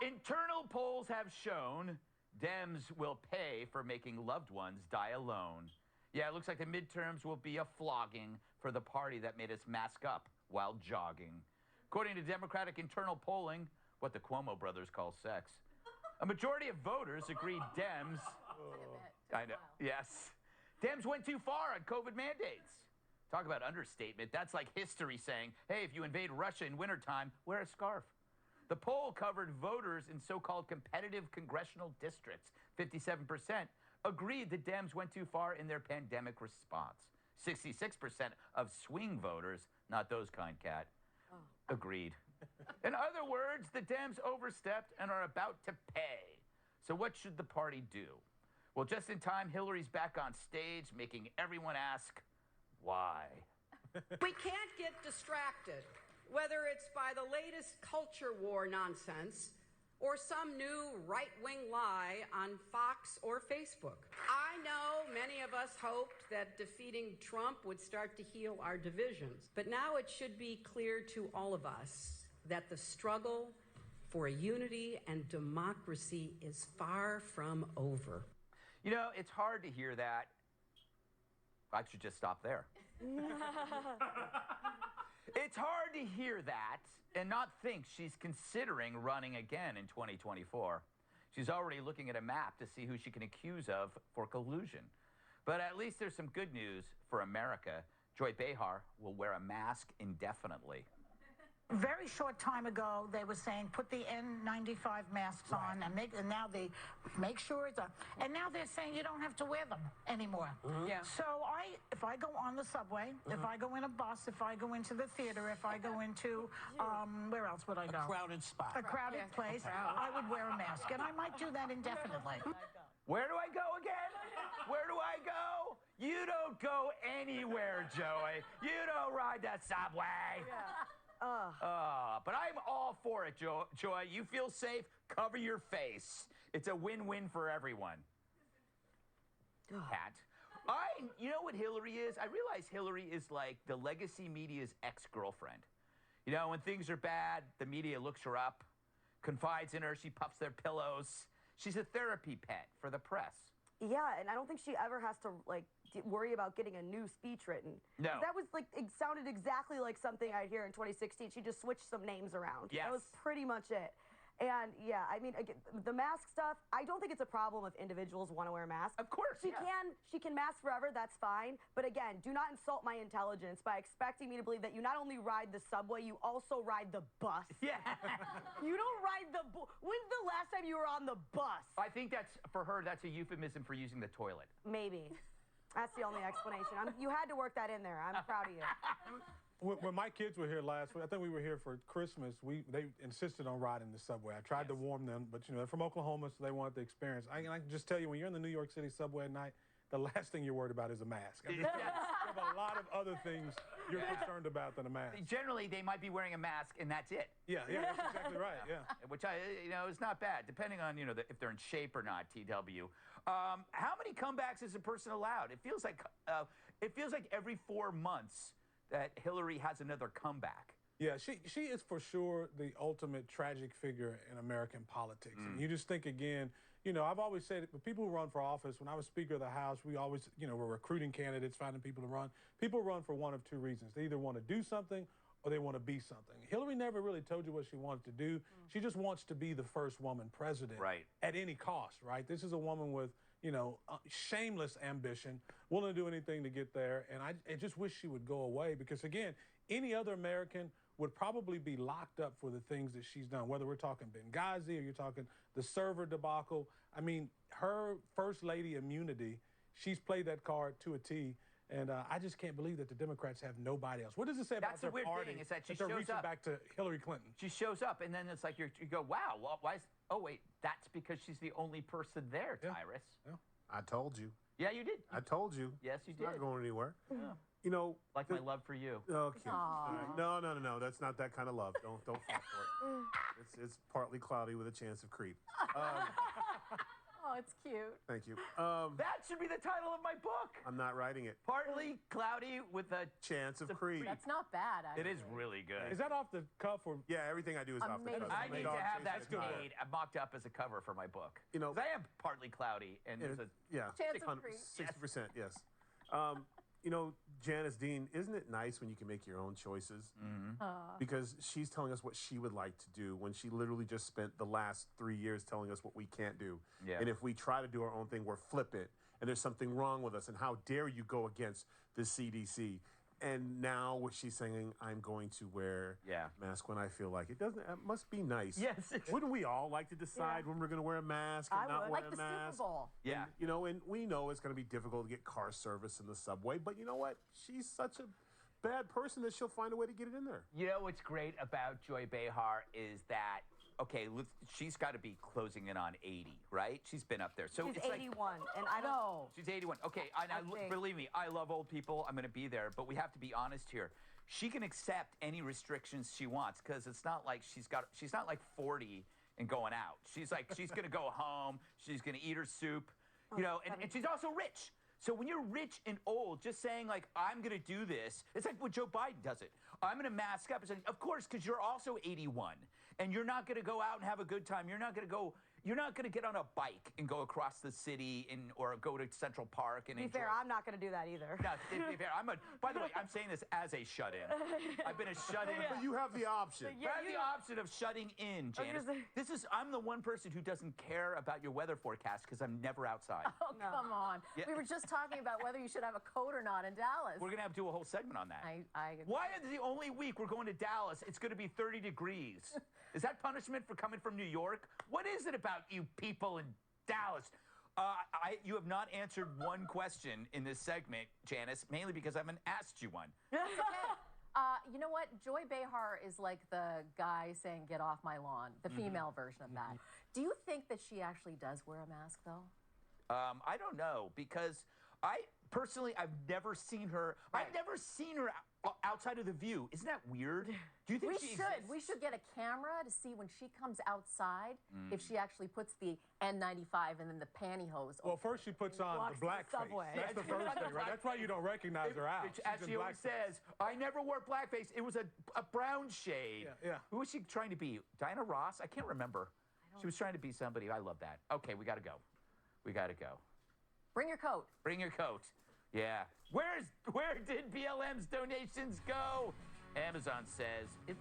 Internal polls have shown Dems will pay for making loved ones die alone. Yeah, it looks like the midterms will be a flogging for the party that made us mask up while jogging. According to Democratic internal polling, what the Cuomo brothers call sex, a majority of voters agreed Dems... I know, yes. Dems went too far on COVID mandates. Talk about understatement. That's like history saying, hey, if you invade Russia in wintertime, wear a scarf. The poll covered voters in so-called competitive congressional districts. 57% agreed that Dems went too far in their pandemic response. 66% of swing voters, not those kind, Kat, agreed. In other words, the Dems overstepped and are about to pay. So what should the party do? Well, just in time, Hillary's back on stage, making everyone ask, why? We can't get distracted, whether it's by the latest culture war nonsense or some new right-wing lie on Fox or Facebook. I know many of us hoped that defeating Trump would start to heal our divisions, but now it should be clear to all of us that the struggle for unity and democracy is far from over. You know, it's hard to hear that. I should just stop there. It's hard to hear that and not think she's considering running again in 2024. She's already looking at a map to see who she can accuse of for collusion. But at least there's some good news for America. Joyb will wear a mask indefinitely. Very short time ago, they were saying put the N95 masks on and now they make sure it's on. And now they're saying you don't have to wear them anymore. Yeah. So if I go on the subway, if I go in a bus, if I go into the theater, if I go into, where else would I go? A crowded spot. A crowded place, I would wear a mask. And I might do that indefinitely. Where do I go again? Where do I go? You don't go anywhere, Joey. You don't ride the subway. Yeah. But I'm all for it, Joy. You feel safe, cover your face. It's a win-win for everyone. Kat, you know what Hillary is? I realize Hillary is like the legacy media's ex-girlfriend. You know, when things are bad, the media looks her up, confides in her, she puffs their pillows. She's a therapy pet for the press. Yeah, and I don't think she ever has to, like, worry about getting a new speech written. No. That was, like, it sounded exactly like something I'd hear in 2016. She just switched some names around. Yes. That was pretty much it. And, yeah, I mean, again, the mask stuff, I don't think it's a problem if individuals want to wear a mask. Of course, She can mask forever, that's fine. But, again, do not insult my intelligence by expecting me to believe that you not only ride the subway, you also ride the bus. Yeah. You don't ride the when's the last time you were on the bus? I think for her, that's a euphemism for using the toilet. Maybe. That's the only explanation. You had to work that in there. I'm proud of you. When my kids were here last week, I think we were here for Christmas, they insisted on riding the subway. I tried to warn them, but, you know, they're from Oklahoma, so they wanted the experience. I can just tell you, when you're in the New York City subway at night, the last thing you're worried about is a mask. I mean, you have a lot of other things you're concerned about than a mask. Generally, they might be wearing a mask, and that's it. Yeah, that's exactly right, yeah. Which, is not bad, depending on, if they're in shape or not, TW. How many comebacks is a person allowed? It feels like every 4 months that Hillary has another comeback. Yeah, she is for sure the ultimate tragic figure in American politics. And you just think, again, I've always said it, but people who run for office, when I was Speaker of the House, we always, were recruiting candidates, finding people to run. People run for one of two reasons. They either want to do something or they want to be something. Hillary never really told you what she wanted to do. She just wants to be the first woman president at any cost, right? This is a woman with, shameless ambition, willing to do anything to get there. And I just wish she would go away because, again, any other American would probably be locked up for the things that she's done, whether we're talking Benghazi or you're talking the server debacle. I mean, her first lady immunity, she's played that card to a T. And I just can't believe that the Democrats have nobody else. What does it say about their party? That's the weird thing, is that she they're shows reaching up. back to Hillary Clinton. She shows up, and then it's like you go, wow, well, why is... Oh, wait, that's because she's the only person there, Tyrus. Yeah. I told you. Yeah, you did. I told you. Yes, you It's did. not going anywhere. Yeah. Like my love for you. Okay. Right. No. That's not that kind of love. Don't fall for it. It's partly cloudy with a chance of creep. Oh, it's cute. Thank you. That should be the title of my book. I'm not writing it. Partly cloudy with a Chance of Creed. That's not bad, It actually. is really good. Is that off the cuff or? Yeah, everything I do is off the cuff. Amazing. I need to have that Chase it. made, mocked up as a cover for my book. You know- 'Cause I am partly cloudy, and there's a Yeah, Chance of Creed. 60%, yes. You know, Janice Dean, isn't it nice when you can make your own choices? Because she's telling us what she would like to do when she literally just spent the last 3 years telling us what we can't do. Yeah. And if we try to do our own thing, we're flippant, and there's something wrong with us, and how dare you go against the CDC? And now what she's saying, I'm going to wear Yeah. a mask when I feel like it. It must be nice. Yes. Wouldn't we all like to decide when we're going to wear a mask and I not would. wear Like a the mask? Super Bowl. Yeah. You know, and we know it's going to be difficult to get car service in the subway, but you know what? She's such a bad person that she'll find a way to get it in there. You know what's great about Joy Behar is that, okay, she's got to be closing in on 80, right? She's been up there. So She's it's like, 81, and I don't. No. she's 81. Okay, and I think. believe me, I love old people. I'm going to be there, but we have to be honest here. She can accept any restrictions she wants because it's not like she's not like 40 and going out. She's like, she's going to go home. She's going to eat her soup, you know, and she's also rich. So when you're rich and old, just saying like, I'm going to do this, it's like when Joe Biden does it. I'm going to mask up. It's like, of course, because you're also 81 and you're not going to go out and have a good time. You're not going to get on a bike and go across the city or go to Central Park and To be enjoy. fair, I'm not going to do that either. No, to be fair, by the way, I'm saying this as a shut-in. I've been a shut-in. But you have the option. I have the option of shutting in, Janice. say- I'm the one person who doesn't care about your weather forecast because I'm never outside. Oh, come on. Yeah. We were just talking about whether you should have a coat or not in Dallas. We're going to have to do a whole segment on that. I Why is the only week we're going to Dallas, it's going to be 30 degrees? Is that punishment for coming from New York? What is it about you people in Dallas? You have not answered one question in this segment, Janice, mainly because I haven't asked you one. You know what? Joy Behar is like the guy saying, get off my lawn, the female version of that. Do you think that she actually does wear a mask, though? I don't know because I've never seen her. Right. I've never seen her outside of the View. Isn't that weird? Do you think she exists? We should get a camera to see when she comes outside if she actually puts the N95 and then the pantyhose. Well, first she puts on Walks the to the blackface. subway. That's the first thing, right? That's why you don't recognize her out. As She's she in always blackface. says, I never wore blackface. It was a brown shade. Yeah. Who was she trying to be? Diana Ross? I can't remember. She was trying to be somebody. I love that. Okay, we got to go. We got to go. Bring your coat. Bring your coat. Yeah. Where did BLM's donations go? Amazon says